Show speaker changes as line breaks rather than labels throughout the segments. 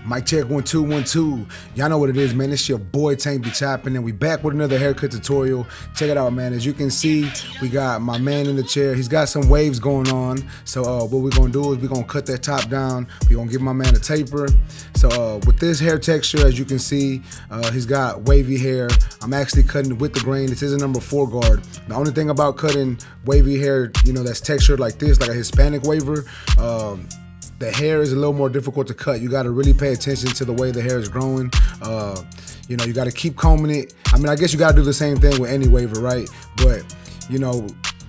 Mic check 1 2 1 2. Y'all know what it is, man. It's your boy Tank be chopping, and we back with another haircut tutorial. Check it out, man. As you can see, we got my man in the chair. He's got some waves going on. So what we're gonna do is we're gonna cut that top down. We're gonna give my man a taper. So with this hair texture, as you can see, he's got wavy hair. I'm actually cutting it with the grain. This is a number 4 guard. The only thing about cutting wavy hair, that's textured like this, like a Hispanic waver, the hair is a little more difficult to cut. You got to really pay attention to the way the hair is growing. You got to keep combing it. I mean, I guess you got to do the same thing with any waver, right? But,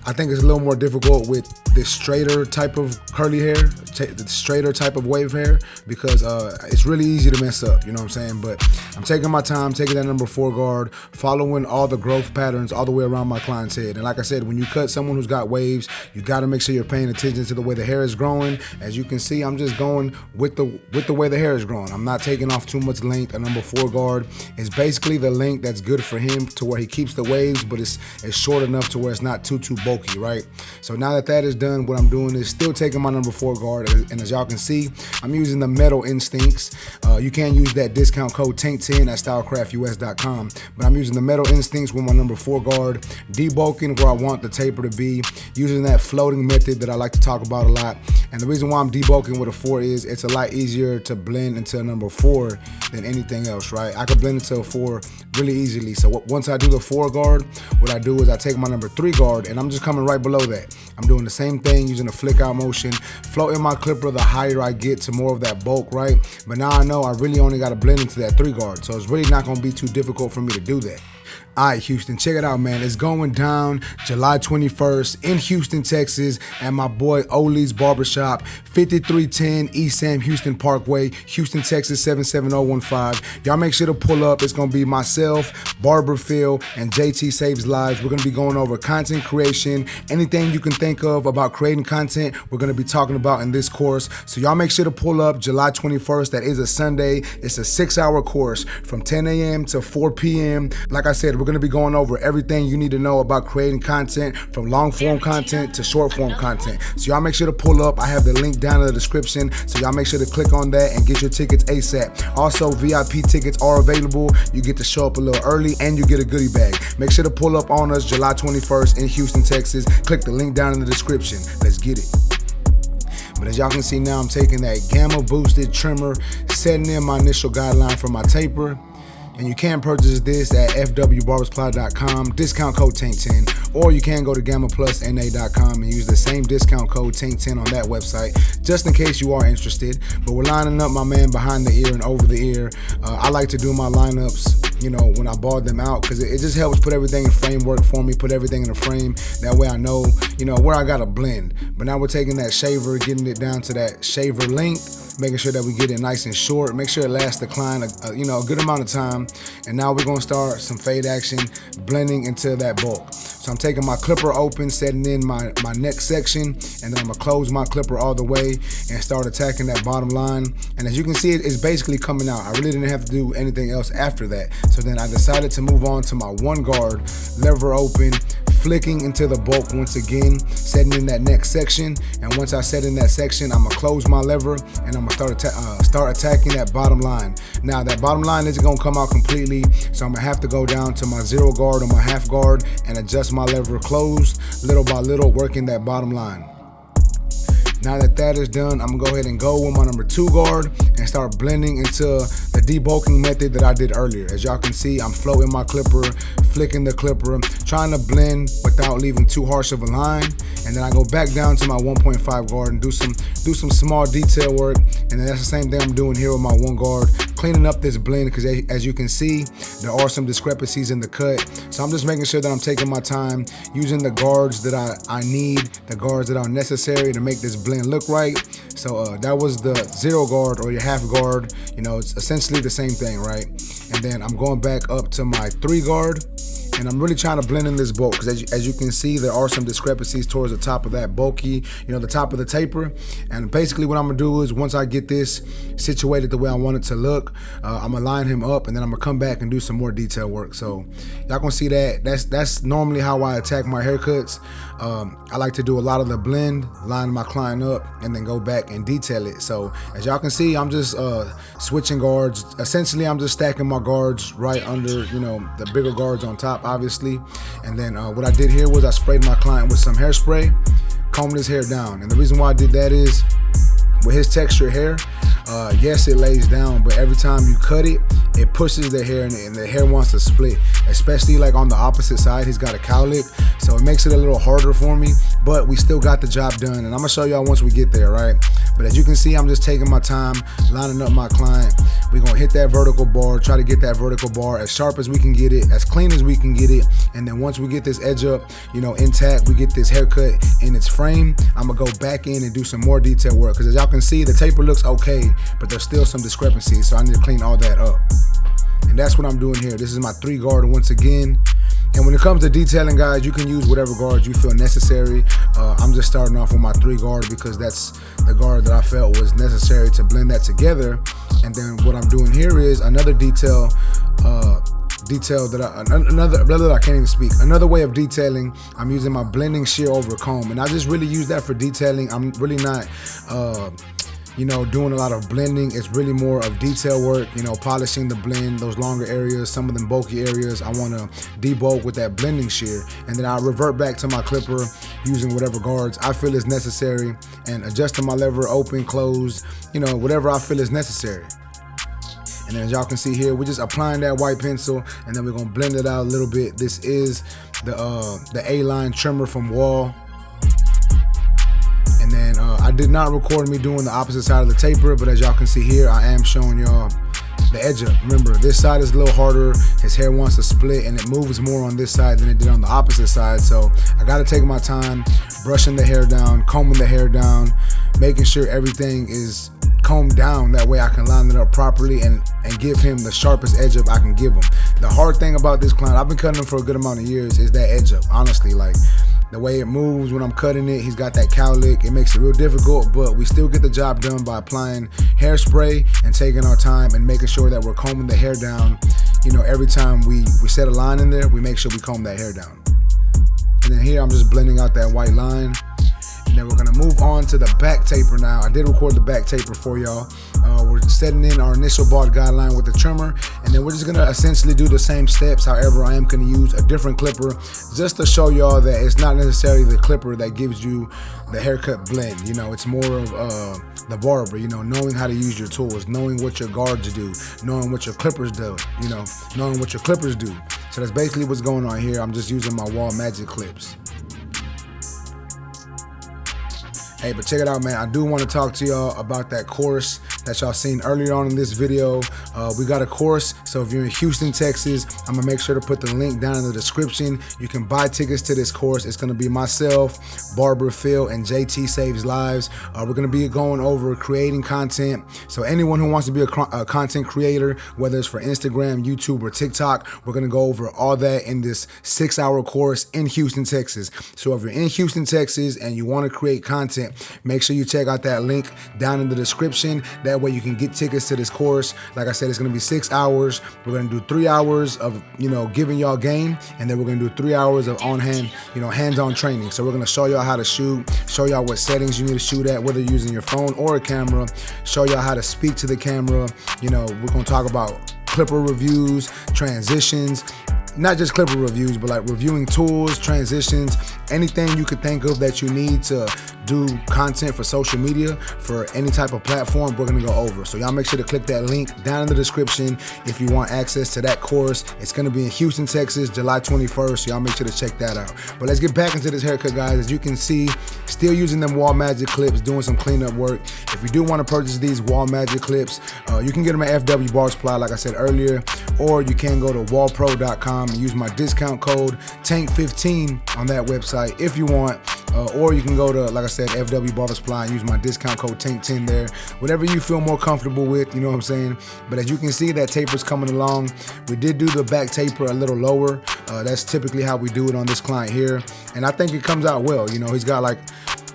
I think it's a little more difficult with this straighter type of curly hair, the straighter type of wave hair, because it's really easy to mess up, you know what I'm saying? But I'm taking my time, taking that number 4 guard, following all the growth patterns all the way around my client's head. And like I said, when you cut someone who's got waves, you got to make sure you're paying attention to the way the hair is growing. As you can see, I'm just going with the way the hair is growing. I'm not taking off too much length. A number 4 guard is basically the length that's good for him to where he keeps the waves, but it's short enough to where it's not too bulky, right? So now that is done, what I'm doing is still taking my number 4 guard, and as y'all can see, I'm using the Metal Instincts. You can use that discount code TANK10 at stylecraftus.com, but I'm using the Metal Instincts with my number 4 guard, debulking where I want the taper to be, using that floating method that I like to talk about a lot. And the reason why I'm debulking with a 4 is it's a lot easier to blend into a number 4 than anything else, right? I could blend into a 4 really easily. So once I do the 4 guard, what I do is I take my number 3 guard, and I'm just coming right below that. I'm doing the same thing using a flick out motion, floating my clipper the higher I get to more of that bulk, right? But now I know I really only got to blend into that 3 guard, so it's really not going to be too difficult for me to do that. All right, Houston, check it out, man. It's going down July 21st in Houston, Texas, at my boy Oli's Barbershop, 5310 East Sam Houston Parkway, Houston, Texas, 77015. Y'all make sure to pull up. It's going to be myself, Barber Phil, and JT Saves Lives. We're going to be going over content creation, anything you can think of about creating content, we're going to be talking about in this course. So y'all make sure to pull up July 21st. That is a Sunday. It's a 6-hour course from 10 a.m. to 4 p.m. Like I said, we're going to be going over everything you need to know about creating content, from long form content to short form content. So y'all make sure to pull up. I have the link down in the description, so y'all make sure to click on that and get your tickets ASAP. Also, VIP tickets are available. You get to show up a little early and you get a goodie bag. Make sure to pull up on us July 21st in Houston, Texas. Click the link down in the description. Let's get it. But as y'all can see now, I'm taking that gamma boosted trimmer, setting in my initial guideline for my taper. And you can purchase this at fwbarbersupply.com, discount code TANK10, or you can go to gammaplusna.com and use the same discount code TANK10 on that website, just in case you are interested. But we're lining up my man behind the ear and over the ear. I like to do my lineups, when I bar them out, because it just helps put everything in framework for me, put everything in a frame. That way I know, where I gotta blend. But now we're taking that shaver, getting it down to that shaver length, making sure that we get it nice and short, make sure it lasts the client a good amount of time. And now we're gonna start some fade action, blending into that bulk. So I'm taking my clipper open, setting in my neck section, and then I'm gonna close my clipper all the way and start attacking that bottom line. And as you can see, it's basically coming out. I really didn't have to do anything else after that. So then I decided to move on to my 1 guard, lever open, flicking into the bulk once again, setting in that neck section. And once I set in that section, I'm gonna close my lever and I'm gonna start attacking that bottom line. Now that bottom line isn't gonna come out completely, so I'm gonna have to go down to my 0 guard or my half guard and adjust my lever closed, little by little, working that bottom line. Now that is done, I'm gonna go ahead and go with my number 2 guard and start blending into the debulking method that I did earlier. As y'all can see, I'm floating my clipper, flicking the clipper, trying to blend without leaving too harsh of a line. And then I go back down to my 1.5 guard and do some small detail work. And then that's the same thing I'm doing here with my 1 guard, cleaning up this blend, because as you can see, there are some discrepancies in the cut. So I'm just making sure that I'm taking my time, using the guards that I need, the guards that are necessary to make this blend look right. So that was the 0 guard or your half guard. It's essentially the same thing, right? And then I'm going back up to my 3 guard, And I'm really trying to blend in this bulk, because as you can see, there are some discrepancies towards the top of that bulky, the top of the taper. And basically what I'm gonna do is, once I get this situated the way I want it to look, I'm gonna line him up, and then I'm gonna come back and do some more detail work. So y'all gonna see that. That's normally how I attack my haircuts. I like to do a lot of the blend, line my client up, and then go back and detail it. So as y'all can see, I'm just switching guards. Essentially, I'm just stacking my guards right under, the bigger guards on top, obviously. And then what I did here was I sprayed my client with some hairspray, combed his hair down. And the reason why I did that is, with his texture hair, yes, it lays down, but every time you cut it, it pushes the hair, and the hair wants to split, especially like on the opposite side. He's got a cowlick, so it makes it a little harder for me, but we still got the job done, and I'm gonna show y'all once we get there, right? But as you can see, I'm just taking my time, lining up my client. We're gonna hit that vertical bar, try to get that vertical bar as sharp as we can get it, as clean as we can get it, and then once we get this edge up, intact, we get this haircut in its frame, I'm gonna go back in and do some more detail work, because as y'all can see, the taper looks okay, but there's still some discrepancies, so I need to clean all that up. And that's what I'm doing here. This is my 3 guard once again. And when it comes to detailing, guys, you can use whatever guard you feel necessary. I'm just starting off with my 3 guard because that's the guard that I felt was necessary to blend that together. And then what I'm doing here is another detail that I can't even speak. Another way of detailing, I'm using my blending shear over comb, and I just really use that for detailing. I'm really not doing a lot of blending. It's really more of detail work, polishing the blend, those longer areas, some of them bulky areas. I want to debulk with that blending shear, and then I revert back to my clipper using whatever guards I feel is necessary, and adjusting my lever, open, close, whatever I feel is necessary. And then as y'all can see here, we're just applying that white pencil, and then we're gonna blend it out a little bit. This is the A-line trimmer from Wall. And then I did not record me doing the opposite side of the taper, but as y'all can see here, I am showing y'all the edge up. Remember, this side is a little harder. His hair wants to split, and it moves more on this side than it did on the opposite side. So I gotta take my time, brushing the hair down, combing the hair down, making sure everything is combed down. That way I can line it up properly and give him the sharpest edge up I can give him. The hard thing about this client, I've been cutting him for a good amount of years, is that edge up. Honestly, like, the way it moves when I'm cutting it, he's got that cowlick. It makes it real difficult, but we still get the job done by applying hairspray and taking our time and making sure that we're combing the hair down. Every time we set a line in there, we make sure we comb that hair down. And then here I'm just blending out that white line. And then we're gonna move on to the back taper now. I did record the back taper for y'all. We're setting in our initial bald guideline with the trimmer, and then we're just gonna essentially do the same steps. However, I am gonna use a different clipper just to show y'all that it's not necessarily the clipper that gives you the haircut blend. It's more of the barber, knowing how to use your tools, knowing what your guards do, knowing what your clippers do, knowing what your clippers do. So that's basically what's going on here. I'm just using my Wall Magic clips. Hey, but check it out, man. I do want to talk to y'all about that course that y'all seen earlier on in this video. We got a course, so if you're in Houston, Texas, I'm gonna make sure to put the link down in the description. You can buy tickets to this course. It's gonna be myself, Barber, Phil, and JT Saves Lives. We're gonna be going over creating content. So anyone who wants to be a content creator, whether it's for Instagram, YouTube, or TikTok, we're gonna go over all that in this 6-hour course in Houston, Texas. So if you're in Houston, Texas, and you want to create content, make sure you check out that link down in the description. That way you can get tickets to this course. Like I said, it's gonna be 6 hours. We're gonna do 3 hours of, giving y'all game, and then we're gonna do 3 hours of hands-on training. So we're gonna show y'all how to shoot, show y'all what settings you need to shoot at, whether you're using your phone or a camera, show y'all how to speak to the camera. We're gonna talk about clipper reviews, transitions, not just clipper reviews, but like reviewing tools, transitions, anything you could think of that you need to do content for social media, for any type of platform, we're gonna go over. So y'all make sure to click that link down in the description if you want access to that course. It's gonna be in Houston, Texas, July 21st, so y'all make sure to check that out. But let's get back into this haircut, guys. As you can see, still using them Wall Magic clips, doing some cleanup work. If you do want to purchase these Wall Magic clips, you can get them at FW Bar Supply, like I said earlier, or you can go to wallpro.com tankbchop.com and use my discount code TANK15 on that website if you want. Or you can go to, like I said, FW Barber Supply and use my discount code TANK10 there. Whatever you feel more comfortable with, you know what I'm saying? But as you can see, that taper's coming along. We did do the back taper a little lower. That's typically how we do it on this client here. And I think it comes out well. You know, he's got like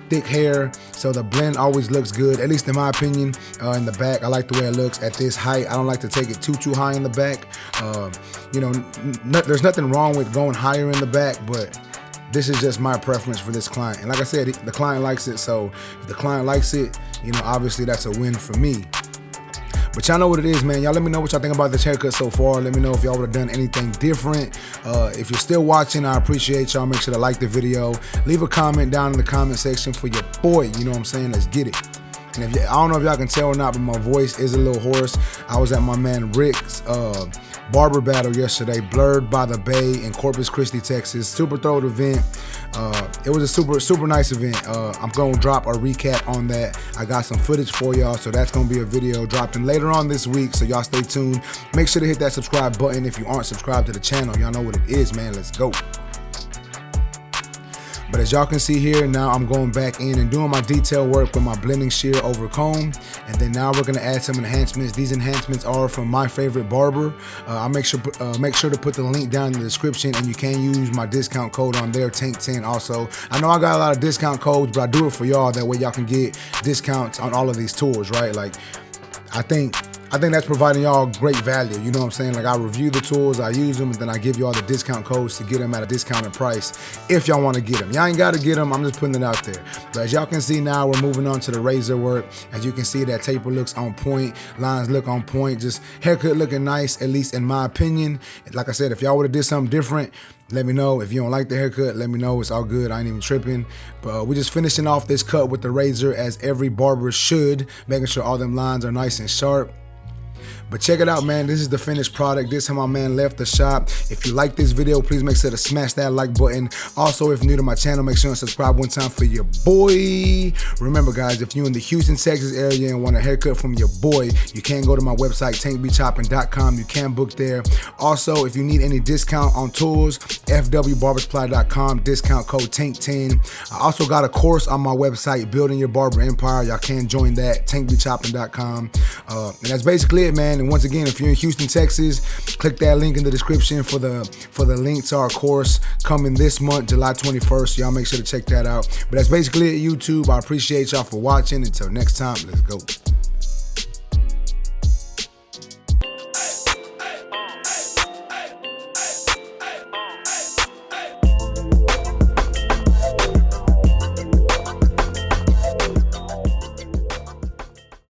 thick hair, so the blend always looks good, at least in my opinion. In the back, I like the way it looks at this height. I don't like to take it too high in the back. You know, there's nothing wrong with going higher in the back, but this is just my preference for this client. And like I said, the client likes it, so if the client likes it, you know, obviously that's a win for me. But y'all know what it is, man. Y'all let me know what y'all think about this haircut so far. Let me know if y'all would have done anything different. If you're still watching, I appreciate y'all. Make sure to like the video. Leave a comment down in the comment section for your boy. You know what I'm saying? Let's get it. And if I don't know if y'all can tell or not, but my voice is a little hoarse. I was at my man Rick's barber battle yesterday, Blurred by the Bay in Corpus Christi, Texas. Super throat event. It was a super nice event. I'm gonna drop a recap on that. I got some footage for y'all, so that's gonna be a video dropping later on this week, so y'all stay tuned. Make sure to hit that subscribe button if you aren't subscribed to the channel. Y'all know what it is, man. Let's go. But as y'all can see here, now I'm going back in and doing my detail work with my blending shear over comb. And then now we're gonna add some enhancements. These enhancements are from my favorite barber. I'll make sure to put the link down in the description, and you can use my discount code on there, TANK10 also. I know I got a lot of discount codes, but I do it for y'all. That way y'all can get discounts on all of these tools, right? Like, I think that's providing y'all great value. You know what I'm saying? Like, I review the tools, I use them, and then I give you all the discount codes to get them at a discounted price if y'all want to get them. Y'all ain't got to get them. I'm just putting it out there. But as y'all can see now, we're moving on to the razor work. As you can see, that taper looks on point. Lines look on point. Just haircut looking nice, at least in my opinion. Like I said, if y'all would have did something different, let me know. If you don't like the haircut, let me know. It's all good. I ain't even tripping. But we're just finishing off this cut with the razor, as every barber should, making sure all them lines are nice and sharp. But check it out, man. This is the finished product. This is how my man left the shop. If you like this video, please make sure to smash that like button. Also, if you're new to my channel, make sure and subscribe one time for your boy. Remember, guys, if you're in the Houston, Texas area and want a haircut from your boy, you can go to my website, tankbchop.com. You can book there. Also, if you need any discount on tools, fwbarbersupply.com, discount code TANK10. I also got a course on my website, Building Your Barber Empire. Y'all can join that, tankbchopping.com. And that's basically it, man. And once again, if you're in Houston, Texas, click that link in the description for the link to our course coming this month, July 21st. Y'all make sure to check that out. But that's basically it, YouTube. I appreciate y'all for watching. Until next time, let's go.